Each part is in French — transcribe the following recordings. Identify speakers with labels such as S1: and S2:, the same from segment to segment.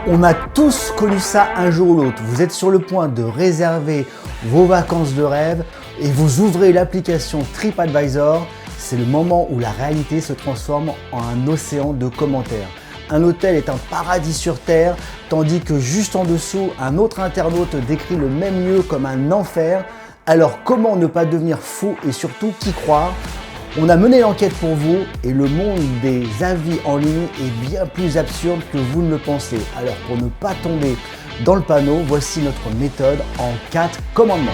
S1: On a tous connu ça un jour ou l'autre. Vous êtes sur le point de réserver vos vacances de rêve et vous ouvrez l'application TripAdvisor. C'est le moment où la réalité se transforme en un océan de commentaires. Un hôtel est un paradis sur terre, tandis que juste en dessous, un autre internaute décrit le même lieu comme un enfer. Alors comment ne pas devenir fou et surtout qui croire? On a mené l'enquête pour vous et le monde des avis en ligne est bien plus absurde que vous ne le pensez. Alors pour ne pas tomber dans le panneau, voici notre méthode en 4 commandements.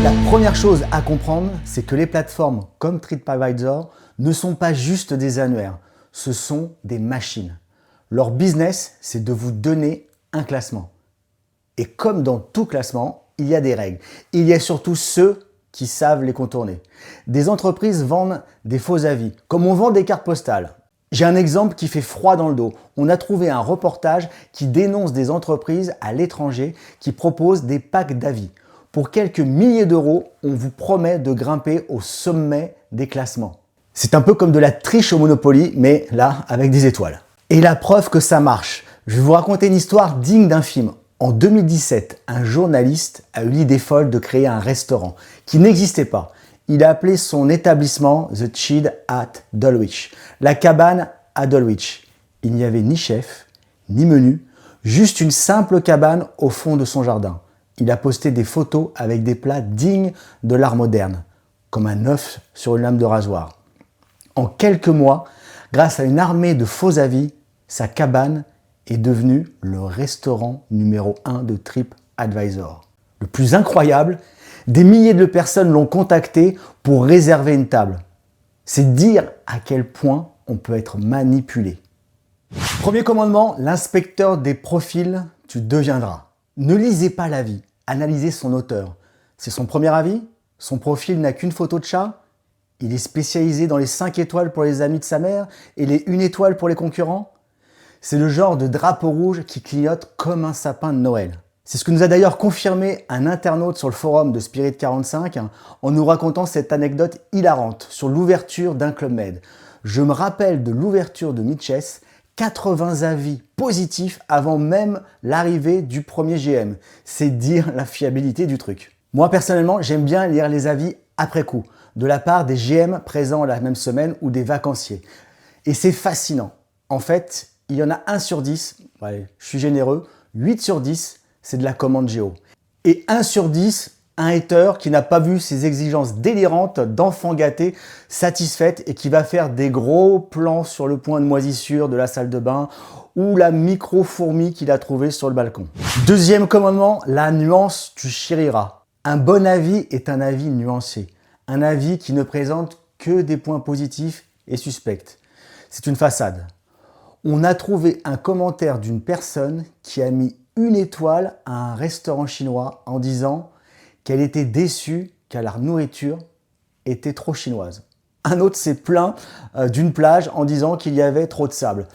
S1: La première chose à comprendre, c'est que les plateformes comme TripAdvisor ne sont pas juste des annuaires, ce sont des machines. Leur business, c'est de vous donner un classement. Et comme dans tout classement, il y a des règles. Il y a surtout ceux qui savent les contourner. Des entreprises vendent des faux avis, comme on vend des cartes postales. J'ai un exemple qui fait froid dans le dos. On a trouvé un reportage qui dénonce des entreprises à l'étranger qui proposent des packs d'avis. Pour quelques milliers d'euros, on vous promet de grimper au sommet des classements. C'est un peu comme de la triche au Monopoly, mais là, avec des étoiles. Et la preuve que ça marche, je vais vous raconter une histoire digne d'un film. En 2017, un journaliste a eu l'idée folle de créer un restaurant qui n'existait pas. Il a appelé son établissement The Shed at Dulwich, la cabane à Dulwich. Il n'y avait ni chef, ni menu, juste une simple cabane au fond de son jardin. Il a posté des photos avec des plats dignes de l'art moderne, comme un œuf sur une lame de rasoir. En quelques mois, grâce à une armée de faux avis, sa cabane est devenue le restaurant numéro 1 de TripAdvisor. Le plus incroyable, des milliers de personnes l'ont contacté pour réserver une table. C'est dire à quel point on peut être manipulé. Premier commandement, l'inspecteur des profils, tu deviendras. Ne lisez pas l'avis, analysez son auteur. C'est son premier avis? Son profil n'a qu'une photo de chat? Il est spécialisé dans les 5 étoiles pour les amis de sa mère et les 1 étoile pour les concurrents? C'est le genre de drapeau rouge qui clignote comme un sapin de Noël. C'est ce que nous a d'ailleurs confirmé un internaute sur le forum de Spirit45 en nous racontant cette anecdote hilarante sur l'ouverture d'un Club Med. Je me rappelle de l'ouverture de Mitchess, 80 avis positifs avant même l'arrivée du premier GM. C'est dire la fiabilité du truc. Moi personnellement, j'aime bien lire les avis après coup, de la part des GM présents la même semaine ou des vacanciers. Et c'est fascinant. En fait, il y en a 1 sur 10, ouais, je suis généreux, 8 sur 10, c'est de la commande géo. Et 1 sur 10, un hater qui n'a pas vu ses exigences délirantes d'enfant gâté satisfaites et qui va faire des gros plans sur le point de moisissure de la salle de bain ou la micro-fourmi qu'il a trouvée sur le balcon. Deuxième commandement, la nuance, tu chériras. Un bon avis est un avis nuancé. Un avis qui ne présente que des points positifs et suspects. C'est une façade. On a trouvé un commentaire d'une personne qui a mis 1 étoile à un restaurant chinois en disant qu'elle était déçue car la nourriture était trop chinoise. Un autre s'est plaint d'une plage en disant qu'il y avait trop de sable.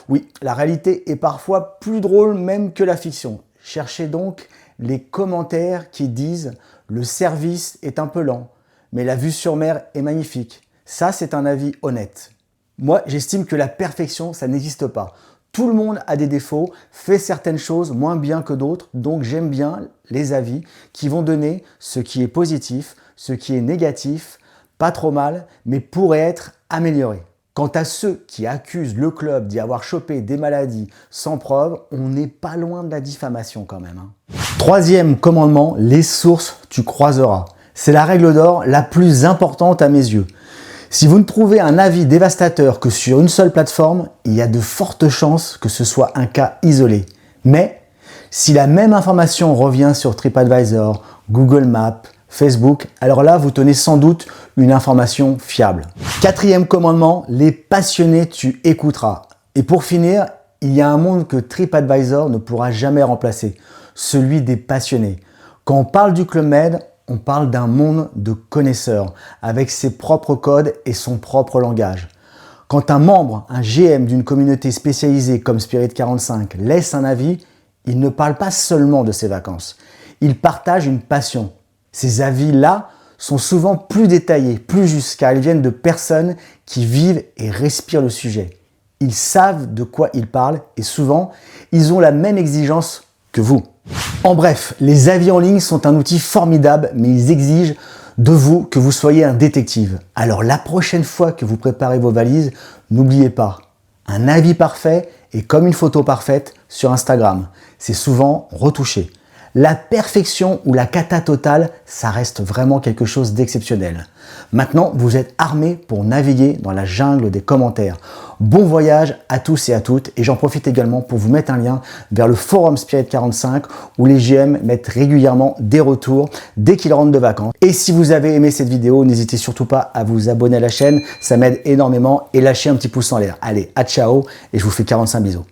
S1: Oui, la réalité est parfois plus drôle même que la fiction. Cherchez donc les commentaires qui disent « le service est un peu lent, mais la vue sur mer est magnifique ». Ça, c'est un avis honnête. Moi, j'estime que la perfection, ça n'existe pas. Tout le monde a des défauts, fait certaines choses moins bien que d'autres, donc j'aime bien les avis qui vont donner ce qui est positif, ce qui est négatif, pas trop mal, mais pourrait être amélioré. Quant à ceux qui accusent le club d'y avoir chopé des maladies sans preuve, on n'est pas loin de la diffamation quand même. Troisième commandement, les sources, tu croiseras. C'est la règle d'or la plus importante à mes yeux. Si vous ne trouvez un avis dévastateur que sur une seule plateforme, il y a de fortes chances que ce soit un cas isolé. Mais si la même information revient sur TripAdvisor, Google Maps, Facebook, alors là, vous tenez sans doute une information fiable. Quatrième commandement, les passionnés, tu écouteras. Et pour finir, il y a un monde que TripAdvisor ne pourra jamais remplacer, celui des passionnés. Quand on parle du Club Med, on parle d'un monde de connaisseurs, avec ses propres codes et son propre langage. Quand un membre, un GM d'une communauté spécialisée comme Spirit45 laisse un avis, il ne parle pas seulement de ses vacances. Il partage une passion. Ces avis-là sont souvent plus détaillées, plus justes, car elles viennent de personnes qui vivent et respirent le sujet. Ils savent de quoi ils parlent et souvent, ils ont la même exigence que vous. En bref, les avis en ligne sont un outil formidable, mais ils exigent de vous que vous soyez un détective. Alors la prochaine fois que vous préparez vos valises, n'oubliez pas, un avis parfait est comme une photo parfaite sur Instagram. C'est souvent retouché. La perfection ou la cata totale, ça reste vraiment quelque chose d'exceptionnel. Maintenant, vous êtes armés pour naviguer dans la jungle des commentaires. Bon voyage à tous et à toutes, et j'en profite également pour vous mettre un lien vers le forum Spirit 45 où les GM mettent régulièrement des retours dès qu'ils rentrent de vacances. Et si vous avez aimé cette vidéo, n'hésitez surtout pas à vous abonner à la chaîne, ça m'aide énormément, et lâchez un petit pouce en l'air. Allez, à ciao, et je vous fais 45 bisous.